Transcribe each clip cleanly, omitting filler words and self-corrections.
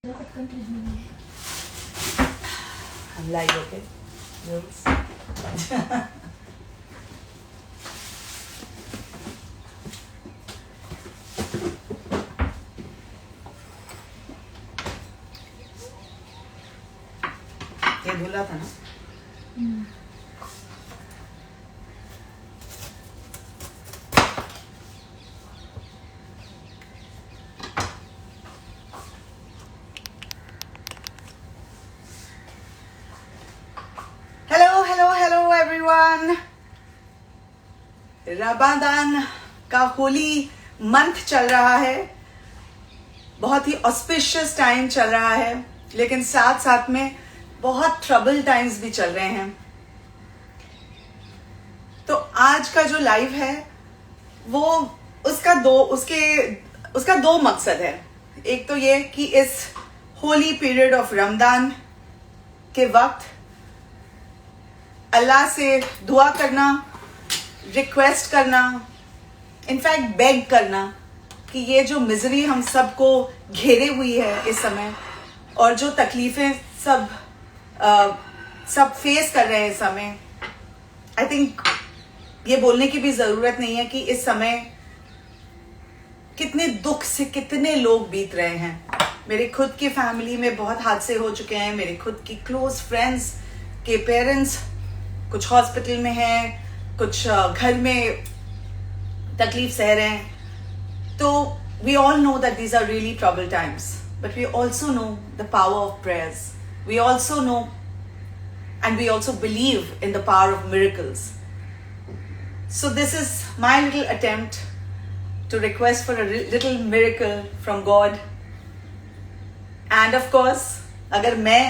I'm live, okay? Rules. ये धुला था ना? Hello everyone. रमजान का होली मंथ चल रहा है, बहुत ही ऑस्पिशियस टाइम चल रहा है, लेकिन साथ साथ में बहुत ट्रबल टाइम्स भी चल रहे हैं। तो आज का जो लाइव है वो उसका दो मकसद है। एक तो ये कि इस होली पीरियड ऑफ रमजान के वक्त अल्लाह से दुआ करना, रिक्वेस्ट करना, इनफैक्ट बेग करना कि ये जो मिजरी हम सबको घेरे हुई है इस समय और जो तकलीफें सब फेस कर रहे हैं इस समय, आई थिंक ये बोलने की भी जरूरत नहीं है कि इस समय कितने दुख से कितने लोग बीत रहे हैं। मेरे खुद की फैमिली में बहुत हादसे हो चुके हैं। मेरे खुद की क्लोज फ्रेंड्स के पेरेंट्स कुछ हॉस्पिटल में हैं, कुछ घर में तकलीफ सह रहे हैं। तो we all know that these are really trouble times, but we also know the power of prayers. We also know and we also believe in the power of miracles. So this is my little attempt to request for a little miracle from God. And of course, अगर मैं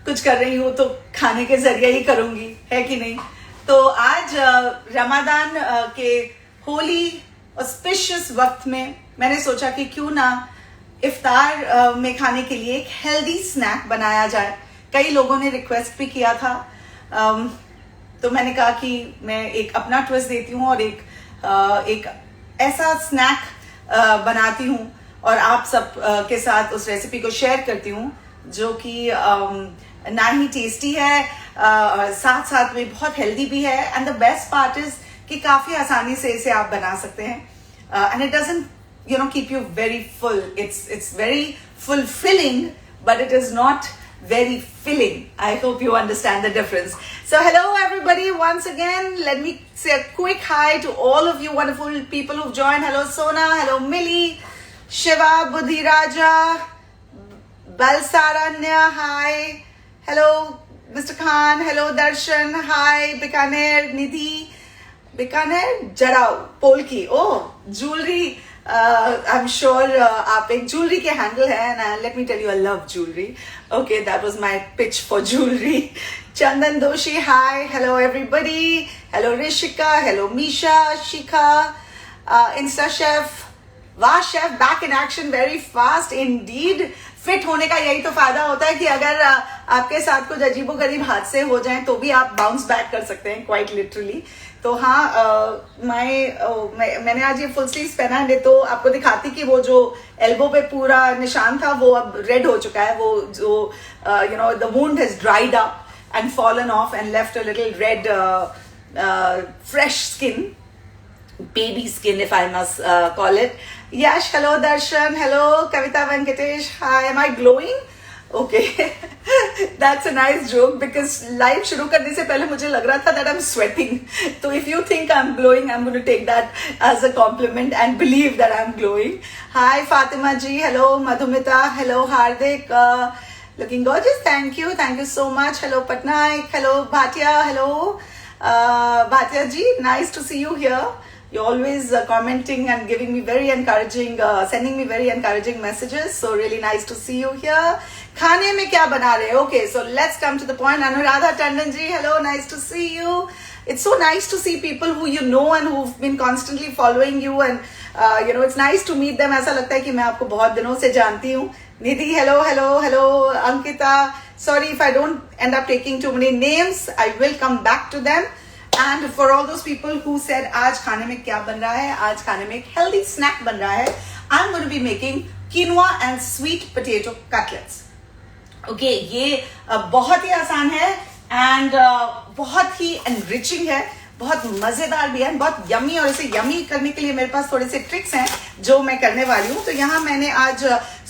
कुछ कर रही हूँ तो खाने के जरिए ही करूंगी, है कि नहीं? तो आज रमजान के होली ऑस्पिशियस वक्त में मैंने सोचा कि क्यों ना इफ्तार में खाने के लिए एक हेल्दी स्नैक बनाया जाए। कई लोगों ने रिक्वेस्ट भी किया था, तो मैंने कहा कि मैं एक अपना ट्विस्ट देती हूँ और एक ऐसा स्नैक बनाती हूँ और आप सब के साथ उस रेसिपी को शेयर करती हूँ जो कि ना ही टेस्टी है, साथ साथ में बहुत हेल्दी भी है। And the best part is कि काफी आसानी से इसे आप बना सकते हैं and it doesn't keep you very full. It's very fulfilling but it is not very filling. I hope you understand the difference. So hello everybody once again. Let me say a quick hi to all of you wonderful people who've joined. Hello Sona, hello Millie, Shiva, Buddhi Raja, Balsaranya, hi. Hello Mr. Khan, hello Darshan, hi. Bikaner, Nidhi, Bikaner, Jarao, Polki. Oh, jewelry. I'm sure आप एक jewelry के handle है and let me tell you I love jewelry. Okay, that was my pitch for jewelry. Chandan Doshi, hi. Hello everybody. Hello Rishika. Hello Misha, Shika, Insta Chef. वाह chef, back in action very fast Indeed. Fit होने का यही तो फायदा होता है कि अगर आपके साथ कुछ अजीबोगरीब हादसे हो जाएं तो भी आप बाउंस बैक कर सकते हैं, क्वाइट लिटरली. तो हाँ, मैंने आज ये फुल स्लीव्स पहना है, तो आपको दिखाती कि वो जो एल्बो पे पूरा निशान था वो अब रेड हो चुका है. वो जो the wound has dried up and fallen of and left a little red fresh skin, baby skin if I must call it. Yash, hello Darshan, hello Kavita Venkatesh, hi. Am I glowing? Okay. That's a nice joke because live शुरू करने से पहले मुझे लग रहा था that I'm sweating. So if you think I'm glowing, I'm going to take that as a compliment and believe that I'm glowing. Hi Fatima ji, hello Madhumita, hello Hardik, looking gorgeous, thank you so much. Hello Patnaik, hello Bhatia, hello Bhatia ji, nice to see you here. You're always commenting and giving me very encouraging, sending me very encouraging messages. So really nice to see you here. खाने में क्या बना रहे? Okay, so let's come to the point. Anuradha Tandon ji, hello, nice to see you. It's so nice to see people who you know and who've been constantly following you, and it's nice to meet them. ऐसा लगता है कि मैं आपको बहुत दिनों से जानती हूँ. Nidhi, hello, Ankita. Sorry if I don't end up taking too many names. I will come back to them. And for all those people who said आज खाने में क्या बन रहा है, आज खाने में एक healthy snack बन रहा है. I'm going to be making quinoa and sweet potato cutlets. Okay ये बहुत ही आसान है एंड बहुत ही एनरिचिंग है, बहुत मजेदार भी है, बहुत यमी। और इसे यमी करने के लिए मेरे पास थोड़े से ट्रिक्स हैं जो मैं करने वाली हूँ। तो यहाँ मैंने आज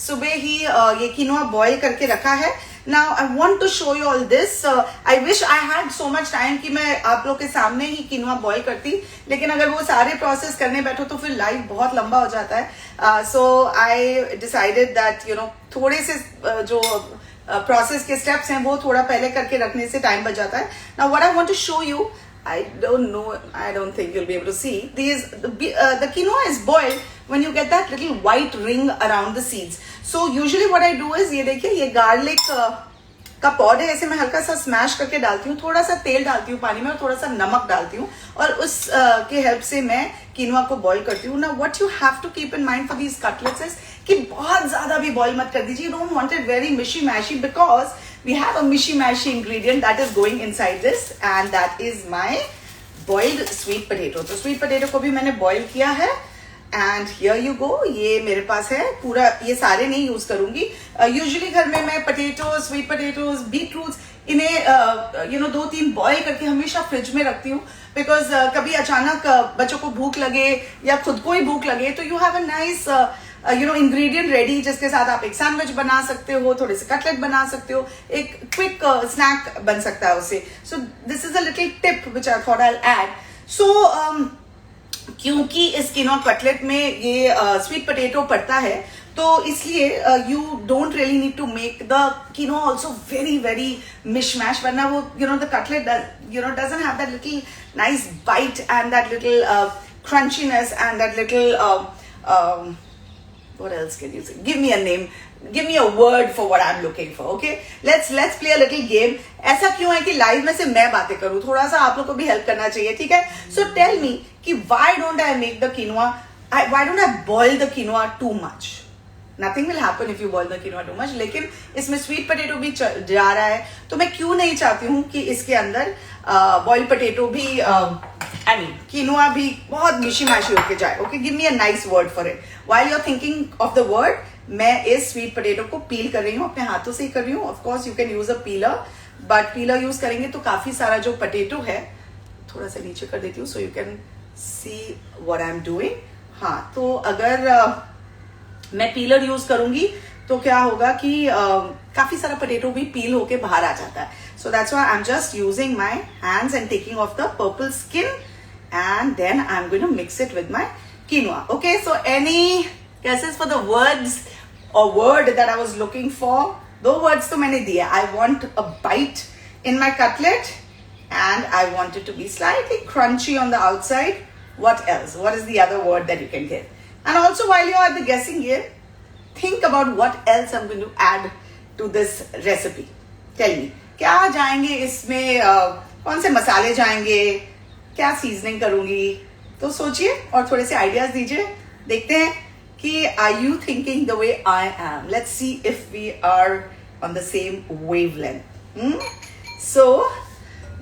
सुबह ही ये कीनोआ बॉईल करके रखा है। Now I want to show you all this. I wish I had so much time कि मैं आप लोग के सामने ही कीनोआ बॉईल करती, लेकिन अगर वो सारे प्रोसेस करने बैठो तो फिर लाइफ बहुत लंबा हो जाता है। So I decided that you know थोड़े से जो प्रोसेस के स्टेप्स हैं वो थोड़ा पहले करके रखने से टाइम बच जाता है। Now what I want to show you, I don't know, I don't think you'll be able to see these. The quinoa is boiled when you get that little white ring around the seeds. So usually what I do is, ये देखिए ये garlic का pod है, ऐसे मैं हल्का सा smash करके डालती हूँ, थोड़ा सा तेल डालती हूँ पानी में और थोड़ा सा नमक डालती हूँ और उस के हेल्प से मैं कीनोआ को बॉईल करती हूँ। ना what you have to keep in mind for these cutlets is कि बहुत ज्यादा भी बॉईल मत कर दीजिए। You don't want it very mishy mashy because we have a mishy mashy ingredient that is going inside this and that is my boiled sweet potato. तो sweet potato को भी मैंने boil किया है and here you go. ये मेरे पास है पूरा, ये सारे नहीं यूज करूंगी। यूजुअली घर में मैं पोटेटो, स्वीट पोटेटोज, बीटरूट्स इन्हें यू नो 2-3 बॉईल करके हमेशा फ्रिज में रखती हूँ बिकॉज कभी अचानक बच्चों को भूख लगे या खुद को ही भूख लगे तो you have a nice you know ingredient ready जिसके साथ आप एक सैंडविच बना सकते हो, थोड़े से कटलेट बना सकते हो, एक क्विक स्नैक बन सकता है उससे। So this is a little tip which I thought I add. So क्योंकि इस कीनोआ कटलेट में ये स्वीट पोटैटो पड़ता है तो इसलिए you don't really need to make the quinoa also very very mishmash, वरना वो you know the cutlet you know doesn't have that little nice bite and that little crunchiness and that little what else can you say? Give me a name, give me a word for what I'm looking for. Okay, let's play a little game. ऐसा क्यों है कि live में से मैं बातें करूं, थोड़ा सा आप लोग को भी हेल्प करना चाहिए, ठीक है? So tell me कि why don't I make the quinoa, why don't I boil the quinoa too much? Nothing will happen if you boil the quinoa too much. लेकिन इसमें स्वीट पोटैटो भी जा रहा है तो मैं क्यों नहीं चाहती हूँ कि इसके अंदर बॉइल्ड पोटैटो भी I mean, quinoa भी बहुत मिशी मैशी होके जाए. Okay, give me a nice word for it. While you're thinking of the word, मैं इस स्वीट पोटैटो को पील कर रही हूँ, अपने हाथों से ही कर रही हूँ. Of course, you can use a peeler, but peeler use करेंगे तो काफी सारा जो पोटैटो है, थोड़ा सा नीचे कर देती हूँ, so you can see what I'm doing. हाँ, तो अगर मैं पीलर यूज करूंगी तो क्या होगा कि काफी सारा पोटैटो भी पील होके बाहर आ जाता है. So that's why I'm just using my hands and taking off the purple skin. And then I'm going to mix it with my quinoa. Okay, so any guesses for the words or word that I was looking for? दो words तो मैंने दिया. I want a bite in my cutlet and I want it to be slightly crunchy on the outside. What else? What is the other word that you can get? And also while you're at the guessing game, think about what else I'm going to add to this recipe. Tell me, क्या जाएंगे इसमें, कौन से मसाले जाएंगे, क्या seasoning करूंगी, तो सोचिए और थोड़े से आइडियाज दीजिए. देखते हैं कि are you thinking the way I am. Let's see if we are on the same wavelength. So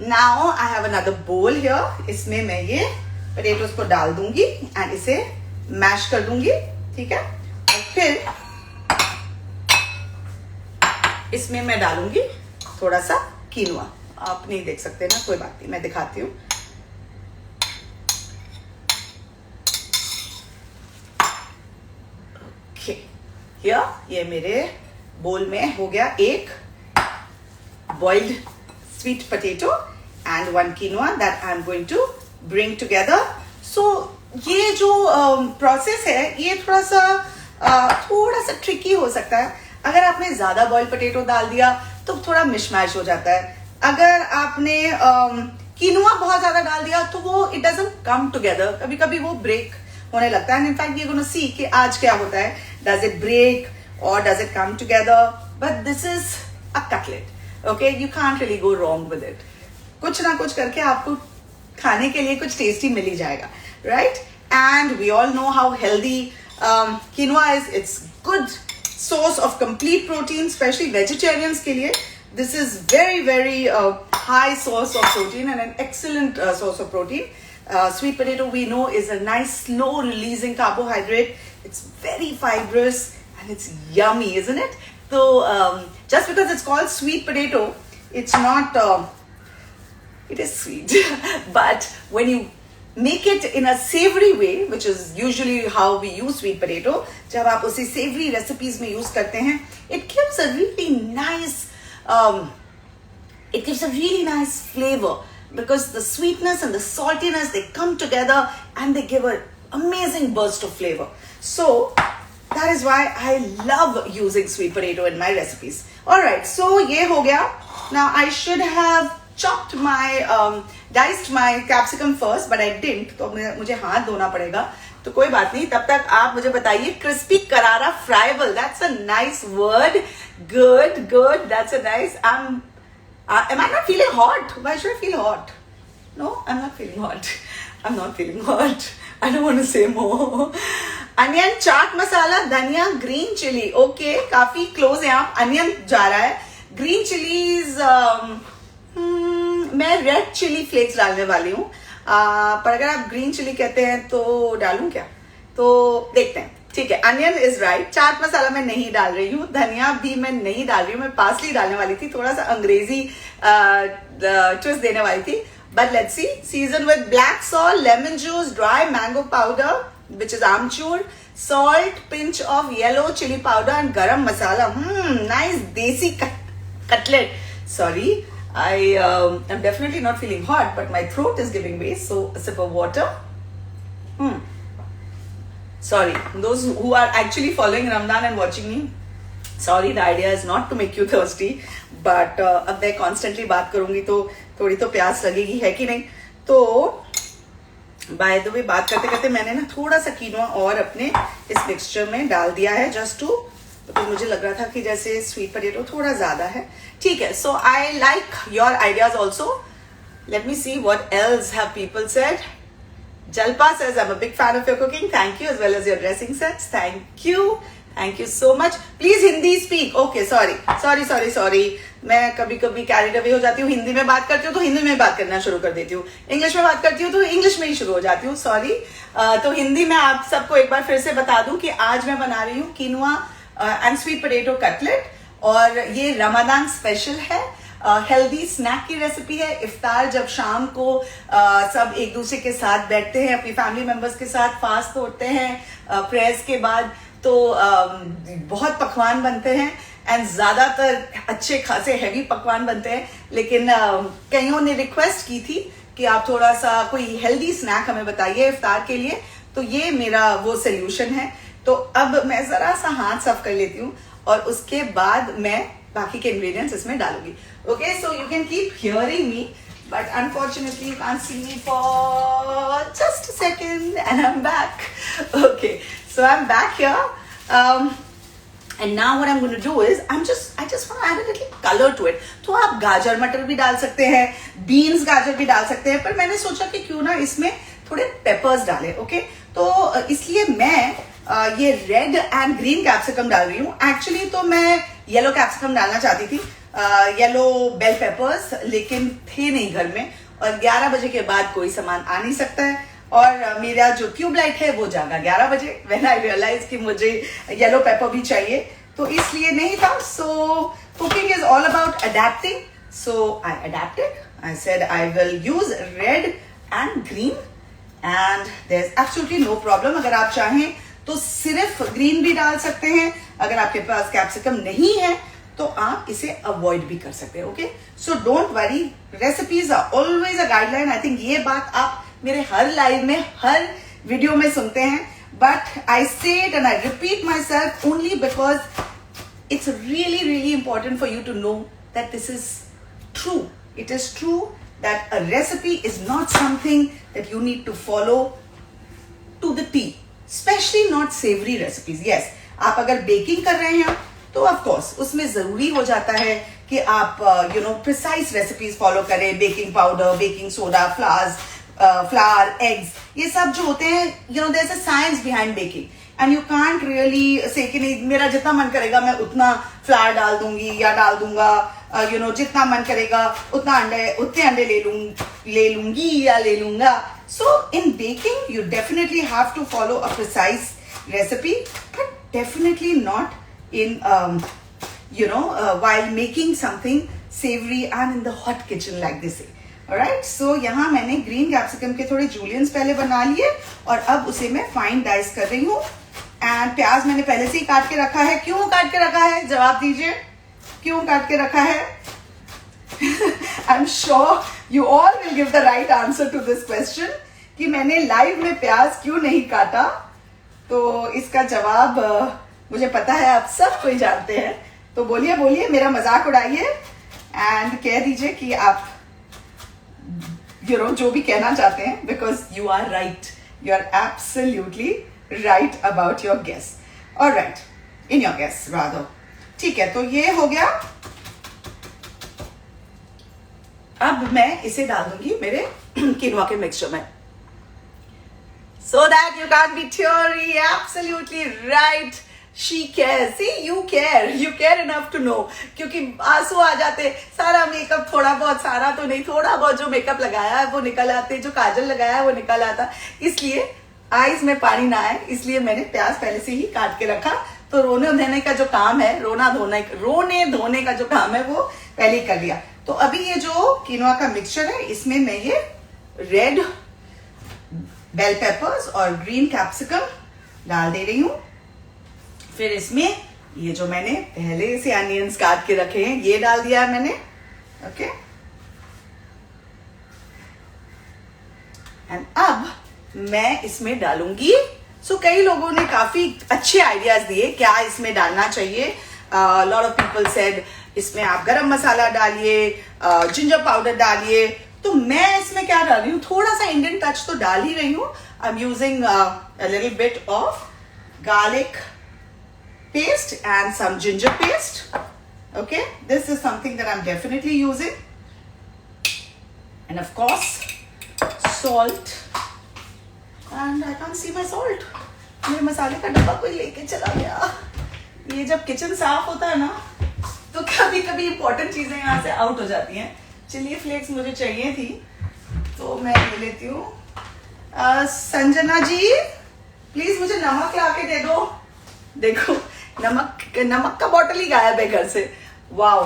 now I have another bowl here. इसमें मैं ये पोटैटोज को डाल दूंगी एंड इसे मैश कर दूंगी, ठीक है. और फिर इसमें मैं डालूंगी थोड़ा सा कीनोआ. आप नहीं देख सकते ना, कोई बात नहीं, मैं दिखाती हूँ. ये मेरे बोल में हो गया एक boiled sweet potato and 1 quinoa that I'm going to bring together. So ये जो प्रोसेस है ये थोड़ा सा ट्रिकी हो सकता है. अगर आपने ज्यादा बॉइल्ड पोटैटो डाल दिया तो थोड़ा मिशमैश हो जाता है. अगर आपने कीनोआ बहुत ज्यादा डाल दिया तो वो इट डजंट कम टुगेदर, कभी कभी वो ब्रेक होने लगता है. In fact we are gonna see कि आज क्या होता है. डज इट ब्रेक और does it come together? But this is a cutlet. Okay, you can't really go wrong with it. कुछ ना कुछ करके आपको खाने के लिए कुछ टेस्टी मिल ही जाएगा, right? And we all know how healthy quinoa is. It's good source of complete protein, specially vegetarians के लिए. This is very high source of protein and an excellent source of protein. Sweet potato we know is a nice slow releasing carbohydrate. It's very fibrous and it's yummy, isn't it? So just because it's called sweet potato, it's not it is sweet but when you make it in a savory way, which is usually how we use sweet potato, जब आप उसे savory recipes में use करते हैं, it gives a really nice flavor, because the sweetness and the saltiness, they come together and they give an amazing burst of flavor. So that is why I love using sweet potato in my recipes. Alright, so ये हो गया. Now I should have chopped diced my capsicum first, but I didn't. तो मुझे हाथ धोना पड़ेगा. तो कोई बात नहीं, तब तक आप मुझे बताइए. Crispy करारा friable. That's a nice word. Good. That's a nice. Am I not feeling hot? Why should I feel hot? No, I'm not feeling hot. I'm not feeling hot. I don't want to say more. Onion, chaat masala, धनिया, green chili. Okay, काफी close है आप. Onion जा रहा है. Green chilies, मैं red chilli flakes डालने वाली हूँ. पर अगर आप ग्रीन चिली कहते हैं तो डालूं क्या? तो देखते हैं. ठीक है, onion is right. Chaat masala मैं नहीं डाल रही हूँ. धनिया भी मैं नहीं डाल रही हूँ. मैं पार्सली डालने वाली थी, थोड़ा सा अंग्रेजी ट्विस्ट देने वाली थी. But let's see. Season with black salt, lemon juice, dry mango powder, which is amchur, salt, pinch of yellow chili powder, and garam masala. Nice desi cutlet. Sorry, I am definitely not feeling hot, but my throat is giving way. So a sip of water. Sorry, those who are actually following Ramadan and watching me. Sorry, the idea is not to make you thirsty, but अब मैं constantly बात करूंगी तो थोड़ी तो प्यास लगेगी, है कि नहीं? तो बाय द वे बात करते करते मैंने ना थोड़ा सा कीनोआ और अपने इस मिक्सचर में डाल दिया है, जस्ट टू, तो मुझे लग रहा था कि जैसे स्वीट पोटैटो थोड़ा ज्यादा है. ठीक है, so I like your ideas also. Let me see what else have people said. Jalpa says, I'm a big fan of your cooking. Thank you, as well as your dressing sets. Thank you so much. Please Hindi speak. Okay, sorry. मैं कभी कभी carried away हो जाती हूँ. हिंदी में बात करती हूँ तो हिंदी में बात करना शुरू कर देती हूँ. इंग्लिश में बात करती हूँ तो इंग्लिश में ही शुरू हो जाती हूँ. सॉरी. तो हिंदी में आप सबको एक बार फिर से बता दूं कि आज मैं बना रही हूँ quinoa and sweet potato cutlet, और ये रमजान स्पेशल है. हेल्दी स्नैक की रेसिपी है. इफ्तार जब शाम को सब एक दूसरे के साथ बैठते हैं, अपनी फैमिली मेंबर्स के साथ फास्ट तोड़ते हैं प्रेयर्स के बाद, तो बहुत पकवान बनते हैं, एंड ज्यादातर अच्छे खासे हैवी पकवान बनते हैं. लेकिन कईयों ने रिक्वेस्ट की थी कि आप थोड़ा सा कोई हेल्दी स्नैक हमें बताइए इफ्तार के लिए, तो ये मेरा वो सोल्यूशन है. तो अब मैं जरा सा हाथ साफ कर लेती हूँ और उसके बाद मैं बाकी के इंग्रेडिएंट्स इसमें डालूंगी. Okay, so you can keep hearing me, but unfortunately you can't see me for just a second, and I'm back. Okay, so I'm back here, and now what I'm going to do is I just want to add a little color to it. तो आप गाजर मटर भी डाल सकते हैं, beans गाजर भी डाल सकते हैं, पर मैंने सोचा कि क्यों ना इसमें थोड़े पेपर्स डालें. ओके, तो इसलिए मैं ये रेड एंड ग्रीन कैप्सिकम डाल रही हूँ. एक्चुअली तो मैं येलो कैप्सिकम डालना चाहती थी, येलो बेल पेपर्स, लेकिन थे नहीं घर में, और 11 बजे के बाद कोई सामान आ नहीं सकता है, और मेरा जो ट्यूबलाइट है वो जागा 11 बजे. व्हेन आई रियलाइज कि मुझे येलो पेपर भी चाहिए, तो इसलिए नहीं था. So cooking is all about adapting. So I adapted. I said I will use red and green, and there is absolutely no problem. अगर आप चाहें तो सिर्फ ग्रीन भी डाल सकते हैं. अगर आपके पास कैप्सिकम नहीं है तो आप इसे अवॉइड भी कर सकते हैं. Okay, so don't worry, recipes are always a guideline. I think ये बात आप मेरे हर लाइव में, हर वीडियो में सुनते हैं, but I say it and I repeat myself only because it's really important for you to know that this is true. It is true that a recipe is not something that you need to follow to the T, especially not savoury recipes. Yes, आप अगर baking कर रहे हैं तो of course उसमें जरूरी हो जाता है कि आप प्रिसाइज रेसिपीज फॉलो करें. Baking powder, baking soda, flour, eggs, ये सब जो होते हैं, there is a science behind baking, and you can't really say कि नहीं मेरा जितना मन करेगा मैं उतना फ्लावर डाल दूंगी या डाल दूंगा, जितना मन करेगा उतने अंडे ले लूंगी या ले लूंगा. So in baking you definitely have to follow a precise recipe, but definitely not in while making something savory and in the hot kitchen like this. Alright, so यहाँ मैंने ग्रीन कैप्सिकम के थोड़े जूलियंस पहले बना लिए और अब उसे मैं फाइन डाइस कर रही हूँ. एंड प्याज मैंने पहले से ही काट के रखा है. क्यों काट के रखा है, जवाब दीजिए, क्यों काट के रखा है? I am sure you all will give the right answer to this question कि मैंने लाइव में प्याज क्यों नहीं काटा. तो इसका जवाब मुझे पता है, आप सब कोई जानते हैं. तो बोलिए बोलिए, मेरा मजाक उड़ाइए एंड कह दीजिए कि आप जो भी कहना चाहते हैं, because you are right, you are absolutely right about your guess, और right in your guess rather. ठीक है, तो ये हो गया. अब मैं इसे डाल दूंगी मेरे किनवा के मिक्सचर में, so that you can't be teary. Absolutely right. She cares. See, you care enough to know. क्योंकि आंसू आ जाते, सारा मेकअप, थोड़ा बहुत, सारा तो नहीं, थोड़ा बहुत जो मेकअप लगाया है वो निकल आते, जो काजल लगाया है वो निकल आता. इसलिए आईज में पानी ना आए, इसलिए मैंने प्याज पहले से ही काट के रखा. तो रोने धोने का जो काम है, रोने धोने का जो काम है वो पहले ही कर लिया. तो अभी ये जो किनवा का मिक्सचर है, इसमें मैं ये रेड बेल पेपर्स और ग्रीन कैप्सिकम डाल दे रही हूं. फिर इसमें ये जो मैंने पहले से अनियंस काट के रखे हैं ये डाल दिया है मैंने. ओके, एंड अब मैं इसमें डालूंगी. सो कई लोगों ने काफी अच्छे आइडियाज दिए क्या इसमें डालना चाहिए. लॉट ऑफ पीपल सेड इसमें आप गरम मसाला डालिए, जिंजर पाउडर डालिए. तो मैं इसमें क्या डाल रही हूँ, थोड़ा सा इंडियन टच तो डाल ही रही हूँ. I am using a little bit of garlic paste and some ginger paste. Okay, this is something that I am definitely using. And of course salt. And I can't see my salt. मेरे मसाले का डब्बा कोई लेके चला गया. ये जब किचन साफ होता है ना, तो कभी कभी इंपॉर्टेंट चीजें यहाँ से आउट हो जाती हैं. चिली फ्लेक्स मुझे चाहिए थी, तो मैं ले लेती हूँ. संजना जी प्लीज मुझे नमक ला के दे दो. देखो नमक का बॉटल ही गायब है घर से. वाओ.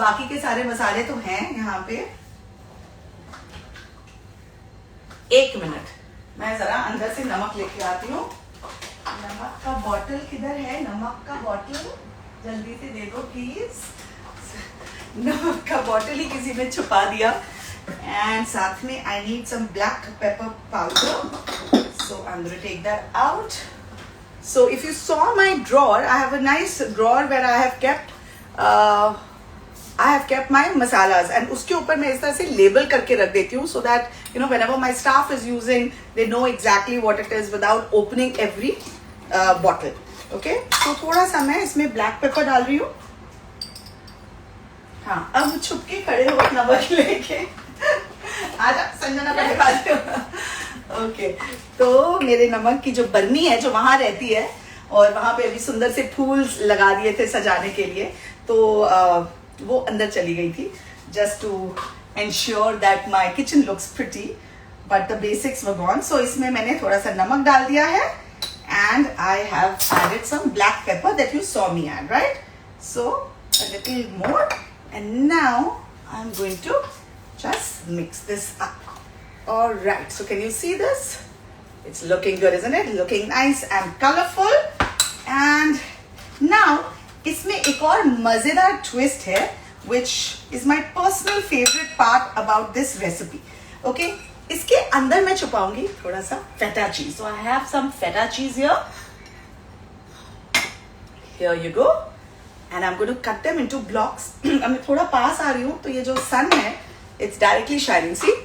बाकी के सारे मसाले तो हैं यहाँ पे. एक मिनट, मैं जरा अंदर से नमक लेके आती हूँ. नमक का बॉटल किधर है? नमक का बॉटल जल्दी से दे दो प्लीज. नमक का बॉटल ही किसी ने छुपा दिया. एंड साथ में I need some black pepper powder, so I am going to take that out. So if you saw my drawer, I have a nice drawer where I have kept my masalas. And उसके ऊपर मैं इस तरह से label करके रख देती हूँ, so that you know whenever my staff is using they know exactly what it is without opening every bottle. Okay, तो थोड़ा सा मैं इसमें ब्लैक पेपर डाल रही हूँ. हाँ, अब छुप के खड़े हो नमक लेके. आजा संजना को दिखाती हूँ. ओके, तो मेरे नमक की जो बर्नी है जो वहां रहती है, और वहां पे अभी सुंदर से फूल लगा दिए थे सजाने के लिए, तो वो अंदर चली गई थी, just to ensure that my kitchen looks pretty, but the basics were gone. So इसमें मैंने थोड़ा सा नमक डाल दिया है, and I have added some black pepper that you saw me add, right? So a little more, and now I'm going to just mix this up. All right, so can you see this? It's looking good, isn't it? Looking nice and colorful. And now इसमें एक और मजेदार twist है, which is my personal favorite part about this recipe. Okay? इसके अंदर मैं छुपाऊंगी थोड़ा सा फेटा चीज. So I have some feta cheese here. Here you go. And I'm going to cut them into blocks. अब मैं थोड़ा पास आ रही हूँ, तो ये जो sun है, it's directly shining, see,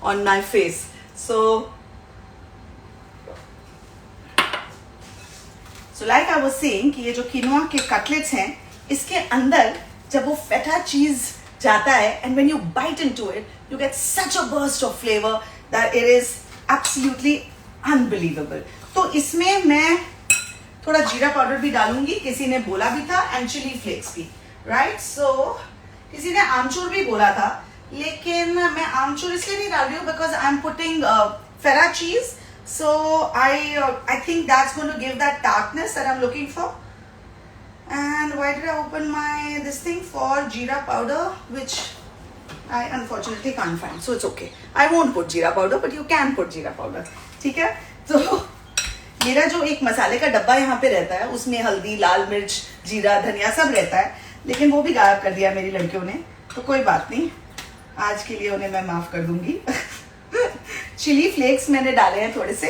on my face. So like I was saying कि ये जो किनवा के कटलेट्स हैं, इसके अंदर जब वो फेटा चीज जाता है, and when you bite into it, you get such a burst of flavor that it is absolutely unbelievable. तो इसमें मैं थोड़ा जीरा पाउडर भी डालूंगी, किसी ने बोला भी था, एंड चिली फ्लेक्स भी, राइट. सो किसी ने आमचूर भी बोला था, लेकिन मैं आमचूर इसलिए नहीं डाल रही हूँ बिकॉज आई एम पुटिंग फेरा चीज So I think that's going to give that tartness that I'm looking for. And why did I open my this thing for jeera powder, which I unfortunately can't find. So it's okay. I won't put jeera powder, but you can put jeera powder. ठीक है? तो मेरा जो एक मसाले का डब्बा यहाँ पे रहता है, उसमें हल्दी, लाल मिर्च, जीरा, धनिया सब रहता है, लेकिन वो भी गायब कर दिया मेरी लड़कियों ने. तो कोई बात नहीं, आज के लिए उन्हें मैं माफ कर दूंगी. चिली फ्लेक्स मैंने डाले हैं थोड़े से,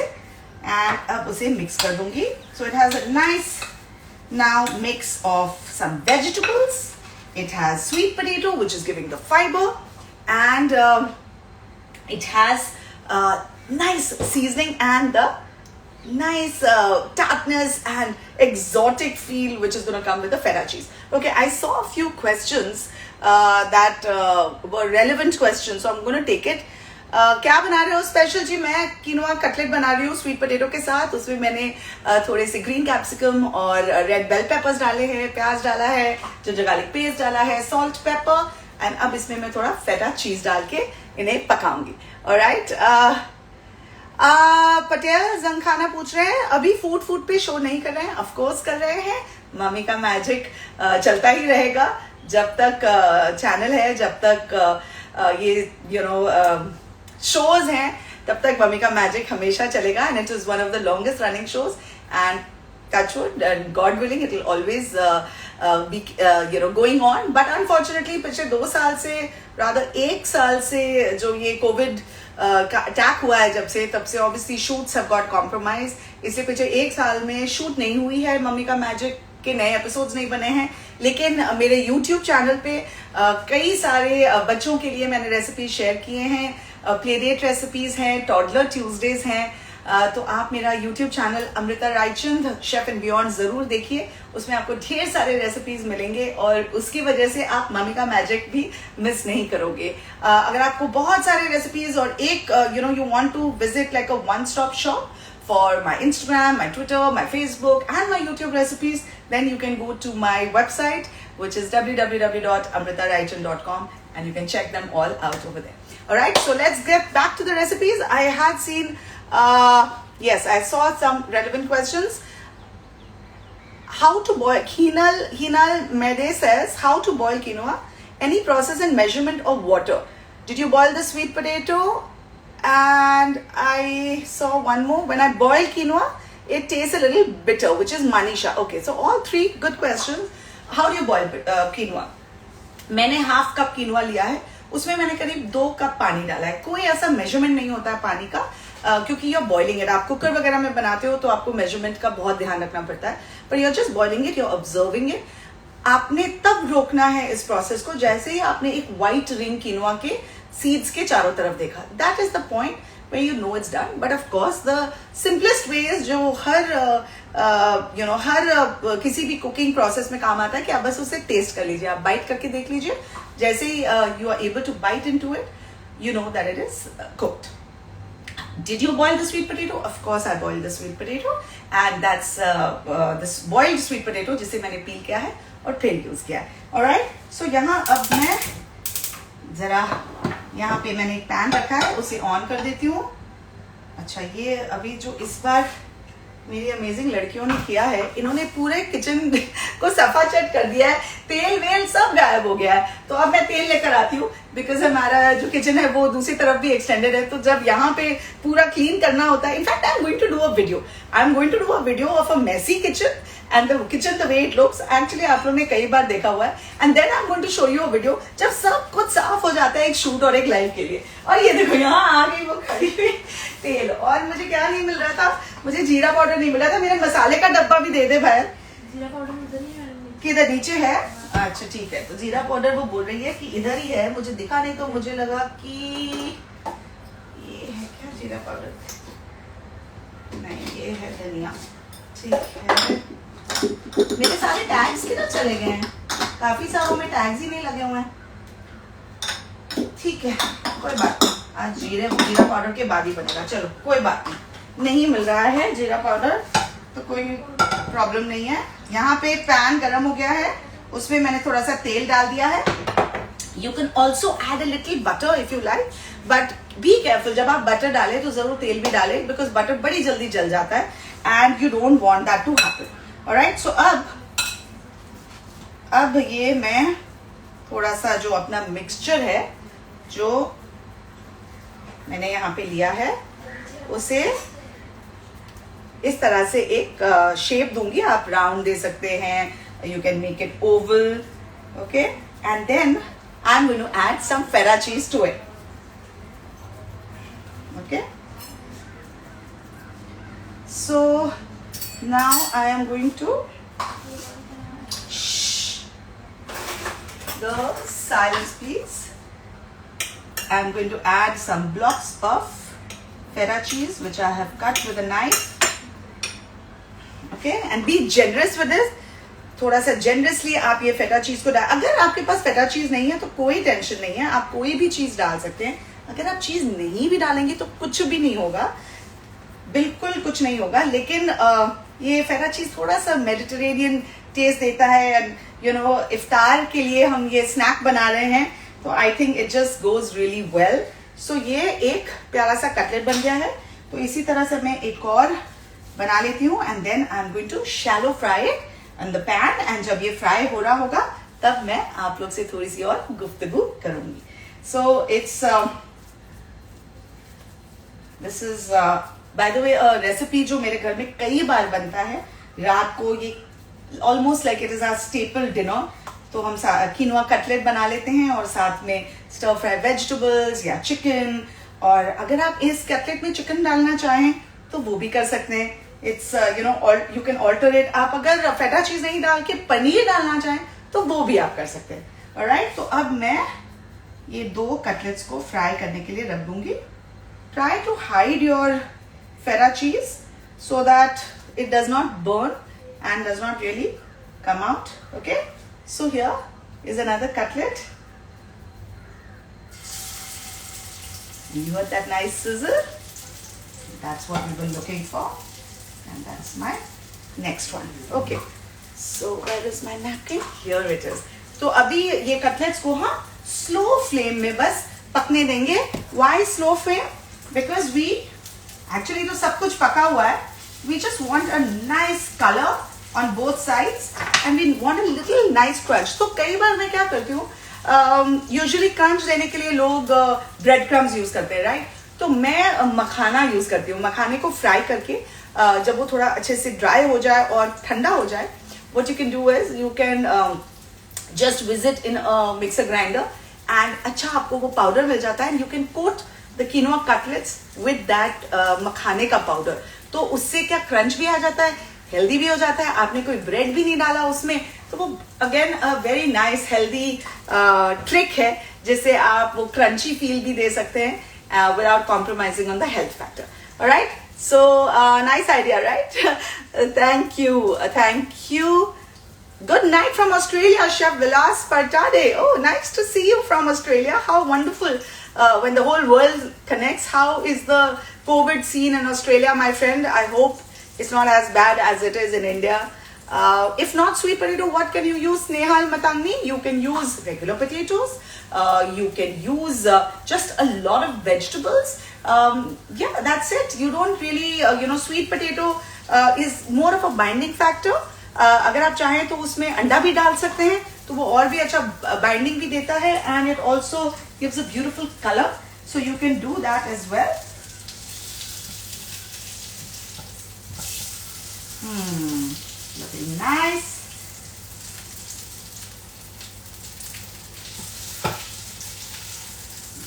एंड अब उसे मिक्स कर दूंगी. So it has a nice now mix of some vegetables. It has sweet potato, which is giving the fiber, and it has nice seasoning and the nice tartness and exotic feel, which is going to come with the feta cheese. Okay, I saw a few questions that were relevant questions, so I'm going to take it. क्या बना रहे हो special जी? मैं quinoa cutlet बना रही हूँ sweet potato के साथ. उसमें मैंने थोड़े से ग्रीन कैप्सिकम और रेड बेल पेपर्स डाले हैं, प्याज डाला है, जिंजर गार्लिक पेस्ट डाला है, सॉल्ट पेपर, एंड अब इसमें मैं थोड़ा फेटा चीज डाल के इन्हें पकाऊंगी. ऑलराइट. पटेल जंखाना पूछ रहे हैं अभी फूड पे शो नहीं कर रहे हैं. ऑफ कोर्स कर रहे हैं. मम्मी का मैजिक चलता ही रहेगा जब तक चैनल है, जब तक ये शोज हैं, तब तक मम्मी का मैजिक हमेशा चलेगा. And it is one of the longest running shows, and touchwood and God willing it will always be going on. But unfortunately पिछले 2 साल से, rather 1 साल से जो ये कोविड का अटैक हुआ है जब से, तब से obviously shoots have got compromised. इसलिए पिछले 1 साल में शूट नहीं हुई है, मम्मी का मैजिक के नए एपिसोड्स नहीं बने हैं. लेकिन मेरे YouTube चैनल पे कई सारे बच्चों के लिए मैंने रेसिपीज शेयर किए हैं. प्ले डेट रेसिपीज हैं, टॉडलर ट्यूजडेज हैं. तो आप मेरा YouTube channel Amrita Raichand chef and beyond जरूर देखिए. उसमें आपको ढेर सारे रेसिपीज मिलेंगे और उसकी वजह से आप मम्मी का मैजिक भी मिस नहीं करोगे. अगर आपको बहुत सारे रेसिपीज और एक you want to visit like a one stop shop for my Instagram, my Twitter, my Facebook, and my YouTube recipes, then you can go to my website, which is www.amritaraychan.com, and you can check them all out over there. Alright, so let's get back to the recipes. I had seen, yes, I saw some relevant questions. How to boil, Hinal Mede says, how to boil quinoa? Any process and measurement of water? Did you boil the sweet potato? And I saw one more. When I boil quinoa, it tastes a little bitter, which is manisha. Okay, so all 3 good questions. How do you boil quinoa? मैंने ½ cup quinoa लिया है, उसमें मैंने करीब 2 cup पानी डाला है. कोई ऐसा मेजरमेंट नहीं होता है पानी का, क्योंकि you're boiling it. आप कुकर वगैरह में बनाते हो तो आपको मेजरमेंट का बहुत ध्यान रखना पड़ता है. But you're just boiling it, you're observing it. आपने तब रोकना है इस प्रोसेस को जैसे ही आपने एक व्हाइट रिंग किनोआ के सीड्स के चारों तरफ देखा. That is the point where you know it's done. But of course the simplest way is जो हर किसी भी कुकिंग प्रोसेस में काम आता है कि आप बस उसे टेस्ट कर लीजिए, आप बाइट करके देख लीजिए. जैसे ही you are able to bite into it, you know that it is cooked. Did you boil the sweet potato? Of course I boiled the sweet potato, and that's this boiled sweet potato जिसे मैंने पील किया है और फिर use किया है. Alright, so यहाँ अब मैं जरा यहाँ पे मैंने एक पैन रखा है, उसे ऑन कर देती हूँ. अच्छा, ये अभी जो इस बार मेरी अमेजिंग लड़कियों ने किया है, इन्होंने पूरे किचन को सफाचट कर दिया है. तेल वेल सब गायब हो गया है. तो अब मैं तेल लेकर आती हूँ, बिकॉज हमारा जो किचन है वो दूसरी तरफ भी एक्सटेंडेड है. तो जब यहाँ पे पूरा क्लीन करना होता है, in fact I am going to do a video of a messy kitchen and the kitchen the way it looks. Actually आप लोगों ने कई बार देखा हुआ है. And then I'm going to show you a video जब सब कुछ साफ हो जाता है एक शूट और एक लाइव के लिए. और ये देखो यहाँ आ गई वो खड़ी हुई तेल. और मुझे क्या नहीं मिल रहा था, मुझे जीरा पाउडर नहीं मिल रहा था. मेरे मसाले का डब्बा भी दे दे भाई. जीरा पाउडर किधर नीचे है? अच्छा ठीक है. तो जीरा पाउडर वो बोल रही है कि इधर ही है, मुझे दिखा नहीं तो मुझे लगा कि ये है क्या जीरा पाउडर. नहीं, ये है धनिया. ठीक है. मेरे सारे टैग्स किधर चले गए हैं? काफी सारों में टैग्स ही नहीं लगे हुए हैं. ठीक है, कोई बात नहीं. आज जीरा पाउडर के बाद ही बनेगा. चलो कोई बात नहीं मिल रहा है जीरा पाउडर तो कोई प्रॉब्लम नहीं है. यहाँ पे पैन गरम हो गया है, उसमें मैंने थोड़ा सा तेल डाल दिया है. You can also add a little butter if you like, but be careful. जब आप butter डालें तो जरूर तेल भी डालें, because butter बड़ी जल्दी जल जाता है, and you don't want that to happen. Alright, so अब ये मैं थोड़ा सा जो अपना मिक्सचर है जो मैंने यहाँ पे लिया है उसे इस तरह से एक शेप दूंगी. आप राउंड दे सकते हैं, you can make it oval, okay, and then I'm going to add some feta cheese to it. Okay. So now I am going to the silence please. I'm going to add some blocks of feta cheese which I have cut with a knife. Okay, and be generous with this. थोड़ा सा generously आप ये फेटा चीज को डाल. अगर आपके पास फेटा चीज नहीं है तो कोई टेंशन नहीं है, आप कोई भी चीज डाल सकते हैं. अगर आप चीज नहीं भी डालेंगे तो कुछ भी नहीं होगा, बिल्कुल कुछ नहीं होगा. लेकिन ये फेटा चीज थोड़ा सा मेडिटेरेनियन टेस्ट देता है, एंड यू नो इफ्तार के लिए हम ये स्नैक बना रहे हैं, तो I think it just goes really well. So ये एक प्यारा सा कटलेट बन गया है. तो इसी तरह से मैं एक और बना लेती हूँ, and then I am going to shallow fry it in the pan. And जब ये फ्राई हो रहा होगा तब मैं आप लोग से थोड़ी सी और गुफ्तगू करूंगी. So it's this is by the way recipe जो मेरे घर में कई बार बनता है रात को. ये almost like it is our staple dinner. तो हम कीनोआ कटलेट बना लेते हैं और साथ में स्टर फ्राई वेजिटेबल्स या चिकन. और अगर आप इस कटलेट में चिकन डालना चाहें तो वो भी कर सकते हैं. It's you know you can alter it. आप अगर फेटा चीज नहीं डाल के पनीर डालना चाहें तो वो भी आप कर सकते हैं. ऑलराइट, तो अब मैं ये 2 कटलेट्स को फ्राई करने के लिए रख दूंगी. ट्राई टू हाइड योर फेटा चीज so that it does not burn and does not really come out. Okay, so here is another cutlet. You heard that nice sizzle? That's what we were looking for. And that's my next one. Okay, so where is my napkin? Here it is. तो अभी ये cutlets को हम slow flame में बस पकने देंगे. Why slow flame? Because we actually तो सब कुछ पका हुआ है. We just want a nice color on both sides and we want a little nice crunch. तो कई बार मैं क्या करती हूँ, यूजुअली क्रंच देने के लिए लोग ब्रेड क्रम्स यूज करते हैं, राइट. तो मैं मखाना यूज करती हूँ. मखाने को फ्राई करके जब वो थोड़ा अच्छे से ड्राई हो जाए और ठंडा हो जाए, what you can do is you can just whiz it in a mixer grinder and अच्छा आपको वो पाउडर मिल जाता है. and you can coat the quinoa cutlets with that मखाने का पाउडर. तो उससे क्या क्रंच भी आ जाता है, हेल्दी भी हो जाता है. आपने कोई ब्रेड भी नहीं डाला उसमें, तो वो again a very nice healthy trick है जिससे आप वो क्रंची फील भी दे सकते हैं without compromising on the health factor. Alright, so nice idea, right? Thank you. Good night from Australia, Chef Vilas Partade. Oh, nice to see you from Australia. How wonderful when the whole world connects. How is the COVID scene in Australia, my friend? I hope it's not as bad as it is in India. If not sweet potato, what can you use, Snehal Matangni? You can use regular potatoes. You can use just a lot of vegetables. Yeah, that's it. You don't really, sweet potato is more of a binding factor. अगर आप चाहें तो उसमें अंडा भी डाल सकते हैं, तो वो और भी अच्छा बाइंडिंग भी देता है, and it also gives a beautiful color. So you can do that as well. Looking nice.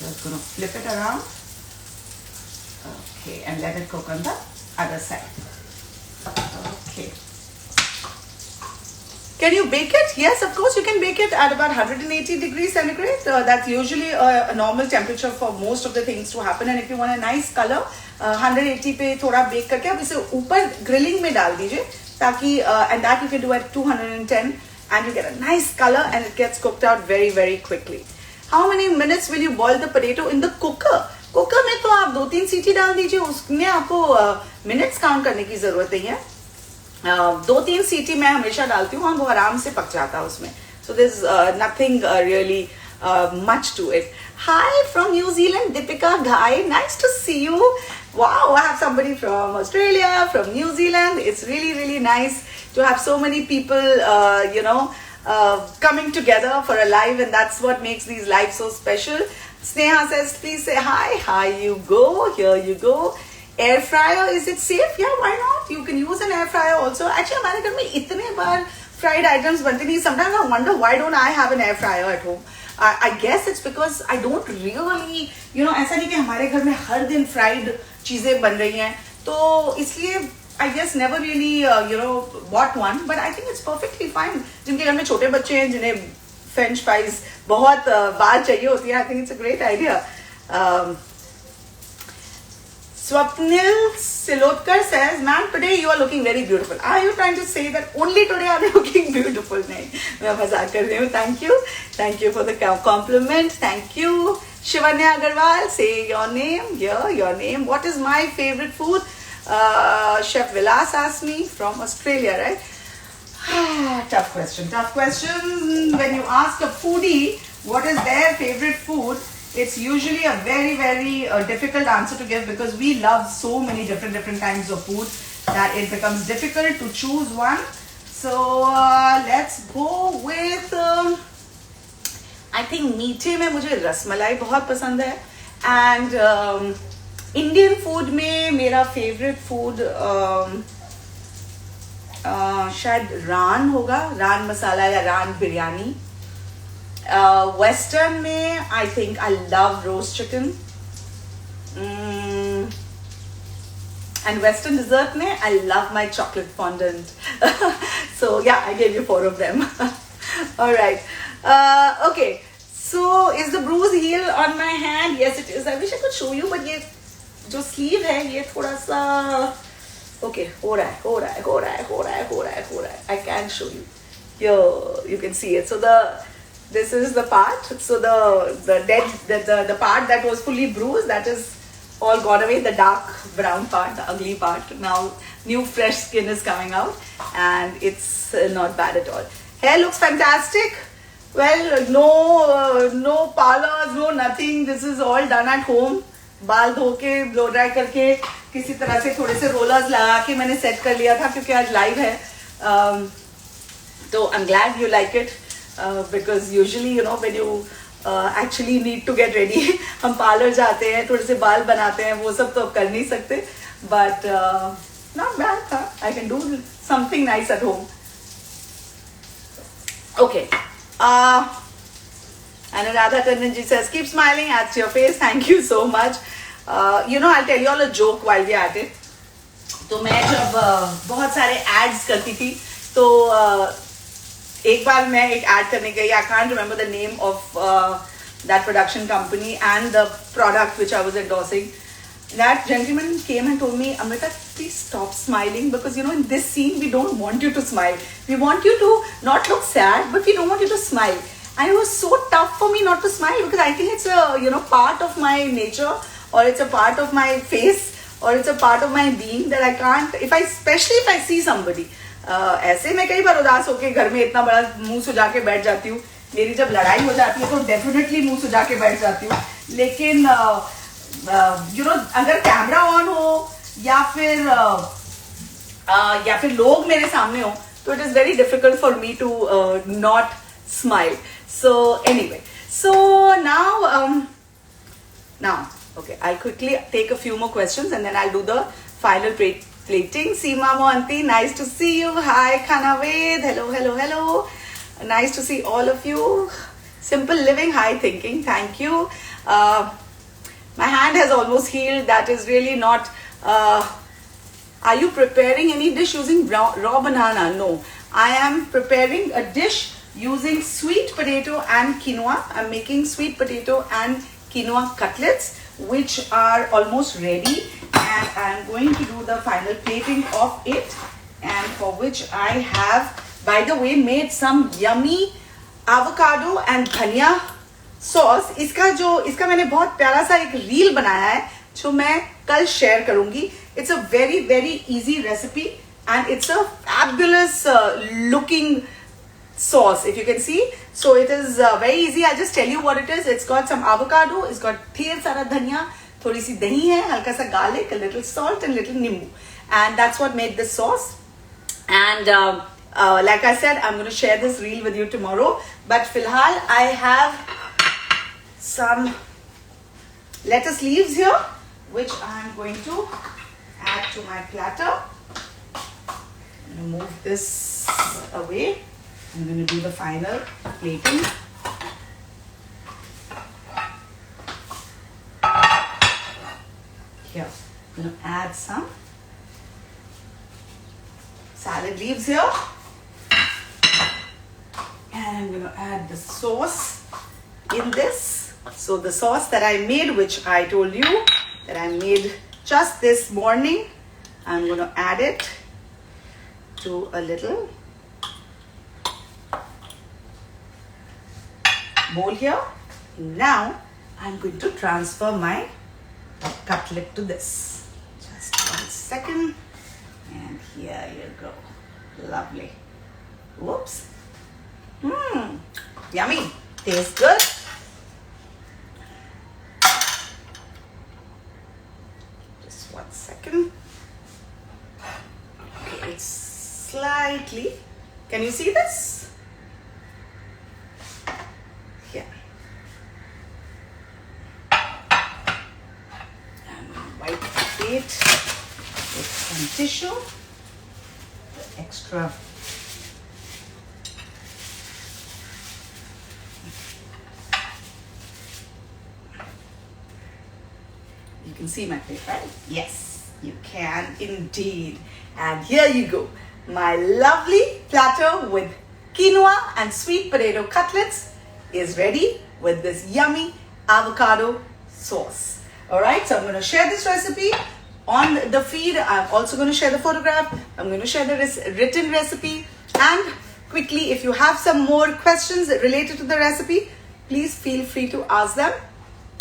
Just gonna flip it around. Okay, and let it cook on the other side. Okay. Can you bake it? Yes, of course you can bake it at about 180 degrees centigrade. That's usually a normal temperature for most of the things to happen. And if you want a nice color, 180 पे थोड़ा bake करके आप इसे ऊपर grilling में डाल दीजिए, ताकि and that you can do at 210 and you get a nice color and it gets cooked out very very quickly. How many minutes will you boil the potato in the cooker? Cooker में तो आप 2-3 सीटी डाल दीजिए, उसमें आपको minutes count करने की जरूरत नहीं है. 2-3 सीटी मैं हमेशा डालती हूँ, वो आराम से पक जाता है उसमें. So this nothing really much to it. Hi from New Zealand, Deepika Ghai. Nice to see you. Wow, I have somebody from Australia, from New Zealand. It's really, really nice to have so many people, coming together for a live, and that's what makes these lives so special. Sneha says, please say hi. Hi, you go. Here you go. Air fryer, is it safe? Yeah, why not? You can use an air fryer also. Actually, हमारे घर में इतने बार fried items बनते नहीं. Sometimes I wonder why don't I have an air fryer at home. I guess it's because I don't really, ऐसा नहीं कि हमारे घर में हर दिन fried चीजें बन रही हैं. तो इसलिए I guess never really, bought one. But I think it's perfectly fine. जिनके घर में छोटे बच्चे हैं, जिन्हें French fries बहुत बार चाहिए होती है, I think it's a great idea. Swapnil Silotkar says, ma'am, today you are looking very beautiful. Are you trying to say that only today are you looking beautiful? नहीं, मैं मजाक कर रही हूँ. Thank you. Thank you for the compliment. Thank you. Shivanya Agarwal, say your name. Here, your name. What is my favorite food? Chef Vilas asked me from Australia, right? Tough question. Tough question. When you ask a foodie what is their favorite food, it's usually a very, very difficult answer to give because we love so many different kinds of food that it becomes difficult to choose one. So let's go with I think मीठे में मुझे रसमलाई बहुत पसंद है, and Indian food में मेरा favorite food शायद रान होगा, रान मसाला या रान बिरयानी. Western में I think I love roast chicken. And Western dessert में I love my chocolate fondant. So yeah, I gave you 4 of them. All right. Okay. So is the bruise healed on my hand? Yes, it is. I wish I could show you, but ये जो sleeve है ये थोड़ा सा okay हो रहा है. I can show you. Here you can see it. So this is the part. So the part that was fully bruised, that is all gone away. The dark brown part, the ugly part. Now new fresh skin is coming out, and it's not bad at all. Hair looks fantastic. Well, no parlors, no nothing. This is all done at home. बाल धो के blow dry करके किसी तरह से थोड़े से rollers लगा के मैंने सेट कर लिया था क्योंकि आज लाइव है. तो I'm glad you like it. Because usually when you actually need to get ready, हम पार्लर जाते हैं, थोड़े से बाल बनाते हैं, वो सब तो अब कर नहीं सकते. But not bad, huh? I can do something nice at home. Okay. Anuradha Tandon says, keep smiling at your face. Thank you so much. I'll tell you all a joke while we are at it. तो मैं जब बहुत सारे ads करती थी, तो एक बार मैं एक ad करने गई. I can't remember the name of that production company and the product which I was endorsing. That gentleman came and told me, Amrita, please stop smiling because in this scene we don't want you to smile. We want you to not look sad, but we don't want you to smile. And it was so tough for me not to smile because I think it's a part of my nature, or it's a part of my face, or it's a part of my being that I can't, especially if I see somebody. ऐसे मैं कई बार उदास होके घर में इतना बड़ा मुंह सुजा के बैठ जाती हूँ. मेरी जब लड़ाई हो जाती है तो डेफिनेटली मुंह सुजा के बैठ जाती हूँ. लेकिन अगर कैमरा ऑन हो या फिर लोग मेरे सामने हो तो it is very difficult for me to not smile. So anyway, so now okay, I'll quickly take a few more questions and then I'll do the final plating. Seema Mohanty, nice to see you. Hi Khanaved, hello. Nice to see all of you. Simple living, high thinking, thank you. My hand has almost healed. That is really not. Are you preparing any dish using raw banana? No, I am preparing a dish using sweet potato and quinoa. I'm making sweet potato and quinoa cutlets, which are almost ready, and I'm going to do the final plating of it, and for which I have, by the way, made some yummy avocado and dhania sauce. इसका मैंने बहुत प्यारा सा एक reel बनाया है जो मैं कल शेयर करूंगी. It's a very easy recipe and it's a fabulous looking sauce, if you can see. So it is very easy. I'll just tell you what it is. It's got some avocado, it's got dher sara dhania, थोड़ी सी दही है, हल्का सा garlic, a little salt and little nimbu, and that's what made this sauce. And like I said, I'm going to share this reel with you tomorrow. But filhal, I have some lettuce leaves here, which I'm going to add to my platter. I'm going to move this away. I'm going to do the final plating. Here, I'm going to add some salad leaves here. And I'm going to add the sauce in this. So the sauce that I made, which I told you that I made just this morning, I'm going to add it to a little bowl here. Now I'm going to transfer my cutlet to this. Just 1 second. And here you go. Lovely. Whoops. Yummy. Tastes good. Just 1 second. Okay, it's slightly. Can you see this? Here. I'm going to wipe the plate with some tissue. The extra. You can see my plate, right? Yes, you can indeed. And here you go. My lovely platter with quinoa and sweet potato cutlets is ready with this yummy avocado sauce. All right, so I'm going to share this recipe on the feed. I'm also going to share the photograph. I'm going to share the written recipe. And quickly, if you have some more questions related to the recipe, please feel free to ask them.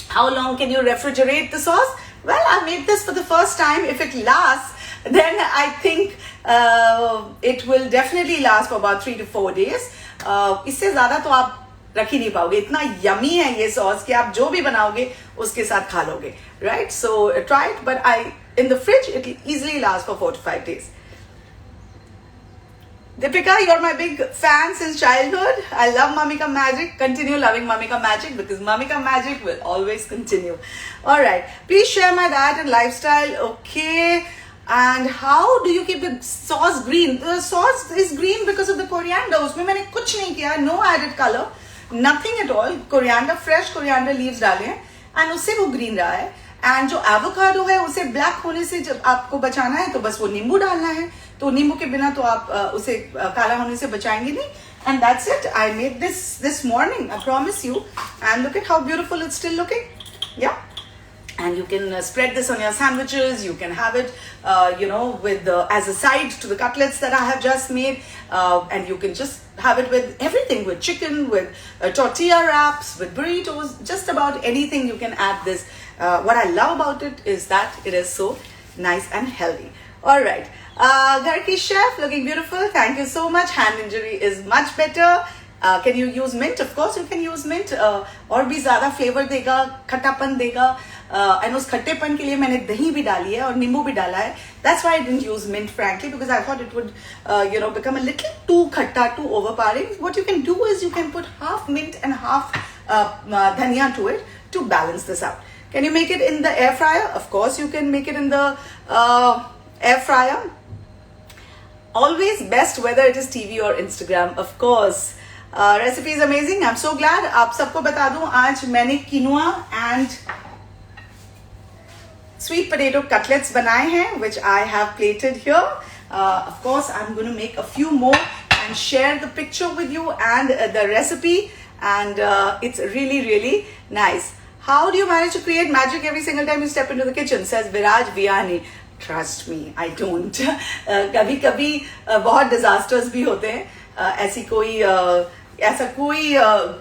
How long can you refrigerate the sauce? Well, I made this for the first time. If it lasts, then I think it will definitely last for about 3 to 4 days. इससे ज़्यादा तो आप रख ही नहीं पाओगे. इतना yummy है ये sauce कि आप जो भी बनाओगे उसके साथ खा लोगे. Right? So try it. But in the fridge, it will easily last for 4 to 5 days. Deepika, you're my big fan since childhood. I love Mummy Ka Magic. Continue loving Mummy Ka Magic because Mummy Ka Magic will always continue. All right. Please share my diet and lifestyle. Okay. And how do you keep the sauce green? The sauce is green because of the coriander. उसमें मैंने कुछ नहीं किया. No added color. Nothing at all. Coriander, fresh coriander leaves डाले हैं. And उससे वो green रहा है. And जो avocado है उसे black होने से जब आपको बचाना है तो बस वो नींबू डालना है. तो नींबू के बिना तो आप उसे काला होने से बचाएंगे नहीं. And that's it. I made this morning. I promise you. And look at how beautiful it's still looking. Yeah. And you can spread this on your sandwiches. You can have it, with as a side to the cutlets that I have just made. And you can just have it with everything, with chicken, with tortilla wraps, with burritos, just about anything you can add this. What I love about it is that it is so nice and healthy. All right. Ghar ki chef, looking beautiful. Thank you so much. Hand injury is much better. Can you use mint? Of course you can use mint. और भी ज़्यादा flavor देगा, खट्टापन देगा. And उस खट्टेपन के लिए मैंने दही भी डाली है और नींबू भी डाला है. That's why I didn't use mint, frankly, because I thought it would, become a little too khatta, too overpowering. What you can do is you can put half mint and half dhania to it to balance this out. Can you make it in the air fryer? Of course you can make it in the air fryer. Always best whether it is TV or Instagram, of course. Recipe is amazing. I'm so glad. आप सबको बता दूं आज मैंने quinoa and sweet potato cutlets बनाए हैं, which I have plated here. Of course, I'm going to make a few more and share the picture with you and the recipe. And it's really, really nice. How do you manage to create magic every single time you step into the kitchen? Says Viraj Vianney. Trust me, I don't. कभी कभी बहुत disasters भी होते हैं. ऐसा कोई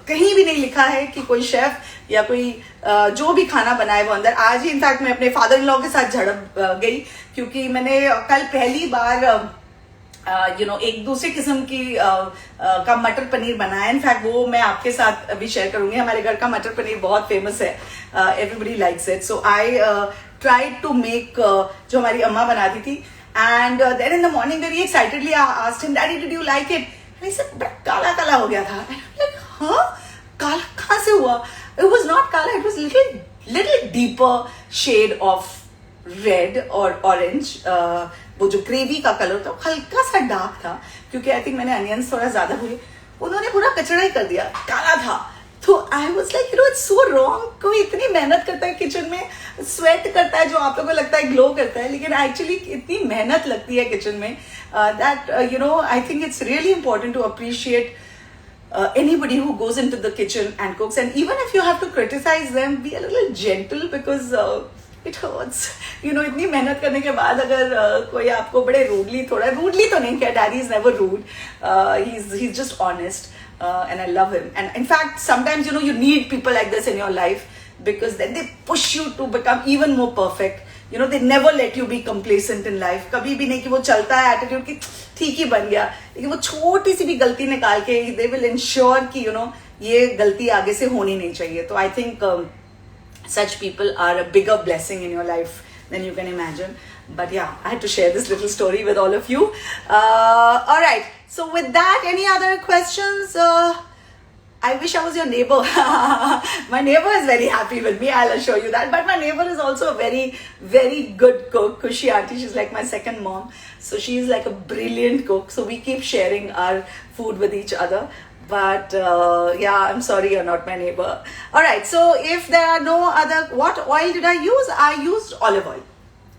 कहीं भी नहीं लिखा है कि कोई शेफ या कोई जो भी खाना बनाए वो अंदर. आज ही इनफैक्ट मैं अपने फादर इन लॉ के साथ झड़प गई क्योंकि मैंने कल पहली बार एक दूसरे किस्म की का मटर पनीर बना है. इनफैक्ट वो मैं आपके साथ अभी शेयर करूंगी. हमारे घर का मटर पनीर बहुत फेमस है. Everybody likes it. So I tried to make जो हमारी अम्मा बनाती थी. And then in the morning very excitedly asked him, daddy did you like it? And he said बड़ा काला काला हो गया था. लाइक हाँ, काला कहाँ से हुआ? इट वाज नॉट काला, it was little deeper shade of red और ऑरेंज. वो जो ग्रेवी का कलर था हल्का सा डार्क था, क्योंकि आई थिंक मैंने अनियंस थोड़ा ज्यादा हुए. उन्होंने पूरा कचड़ा ही कर दिया, काला था. तो I was like it's so wrong. कोई इतनी मेहनत करता है किचन में, स्वेट करता है जो आप लोगों को लगता है ग्लो करता है, लेकिन एक्चुअली इतनी मेहनत लगती है किचन में. That I think it's really important to appreciate anybody who goes into the kitchen and cooks. And even if you have to criticize them, be a little gentle, because it hurts. इतनी मेहनत करने के बाद अगर कोई आपको बड़े rudely, थोड़ा रूडली तो नहीं किया, daddy is never rude, he's just honest, and I love him. And in fact, sometimes you need people like this in your life, because then they push you to become even more perfect. They never let you be complacent in life. कभी भी नहीं कि वो चलता है attitude की ठीक ही बन गया, लेकिन वो छोटी सी भी गलती निकाल के they will ensure कि ये गलती आगे से होनी नहीं चाहिए. तो I think such people are a bigger blessing in your life than you can imagine. But yeah, I had to share this little story with all of you. All right. So with that, any other questions? I wish I was your neighbor. My neighbor is very happy with me, I'll assure you that. But my neighbor is also a very, very good cook. Kushi auntie, she's like my second mom. So she's like a brilliant cook. So we keep sharing our food with each other. But yeah, I'm sorry you're not my neighbor. All right, so if there are no other, what oil did I use? I used olive oil.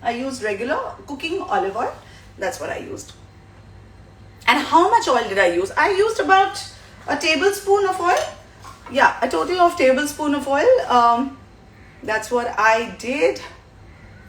I used regular cooking olive oil. That's what I used. And how much oil did I use? I used about a tablespoon of oil. Yeah, a total of tablespoon of oil. That's what I did.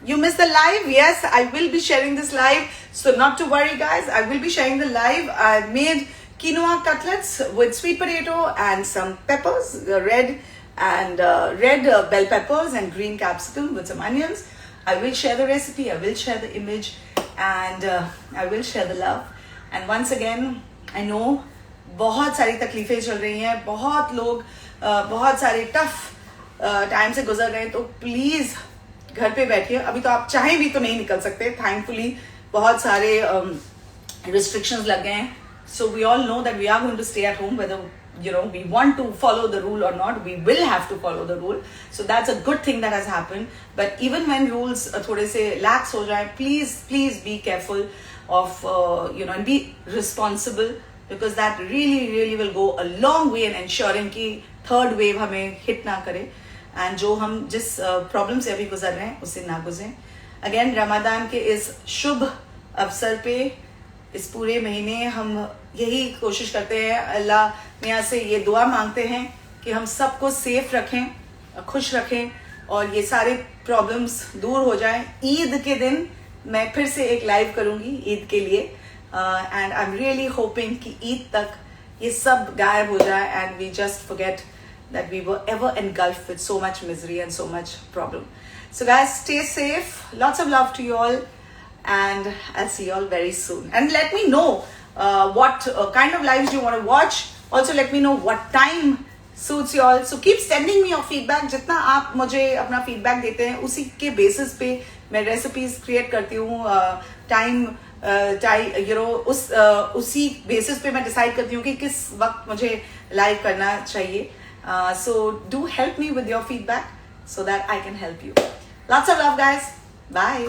You missed the live? Yes, I will be sharing this live. So not to worry, guys. I will be sharing the live. I made quinoa cutlets with sweet potato and some peppers, red bell peppers and green capsicum with some onions. I will share the recipe. I will share the image, and I will share the love. And once again, I know बहुत सारी तकलीफें चल रही हैं, बहुत लोग बहुत सारे टफ टाइम से गुजर रहे हैं. तो प्लीज घर पे बैठिए. अभी तो आप चाहें भी तो नहीं निकल सकते. थैंकफुली बहुत सारे restrictions लग गए हैं. So we all know that we are going to stay at home, whether we want to follow the rule or not. We will have to follow the rule. So that's a good thing that has happened. But even when rules थोड़े से lax हो जाए, please be careful of and be responsible, because that really will go a long way in ensuring कि third wave हमें hit ना करे, and जो हम जिस problem से अभी गुजर रहे हैं उससे ना गुजरें. Again, रमजान के इस शुभ अवसर पे इस पूरे महीने हम यही कोशिश करते हैं, अल्लाह मियाँ से ये दुआ मांगते हैं कि हम सबको सेफ रखें, खुश रखें, और ये सारे प्रॉब्लम्स दूर हो जाएं. ईद के दिन मैं फिर से एक लाइव करूंगी ईद के लिए, and I am really hoping कि ईद तक ये सब गायब हो जाए, and we just forget that we were ever engulfed with so much misery and so much problem. So guys, stay safe. Lots of love to you all, and I'll see you all very soon. And let me know what kind of lives you want to watch. Also let me know what time suits you all. So keep sending me your feedback. जितना आप मुझे अपना feedback देते हैं उसी के basis पे मैं recipes create करती हूँ. उसी basis पे मैं decide करती हूँ कि किस वक्त मुझे live करना चाहिए. So do help me with your feedback so that I can help you. Lots of love, guys. Bye.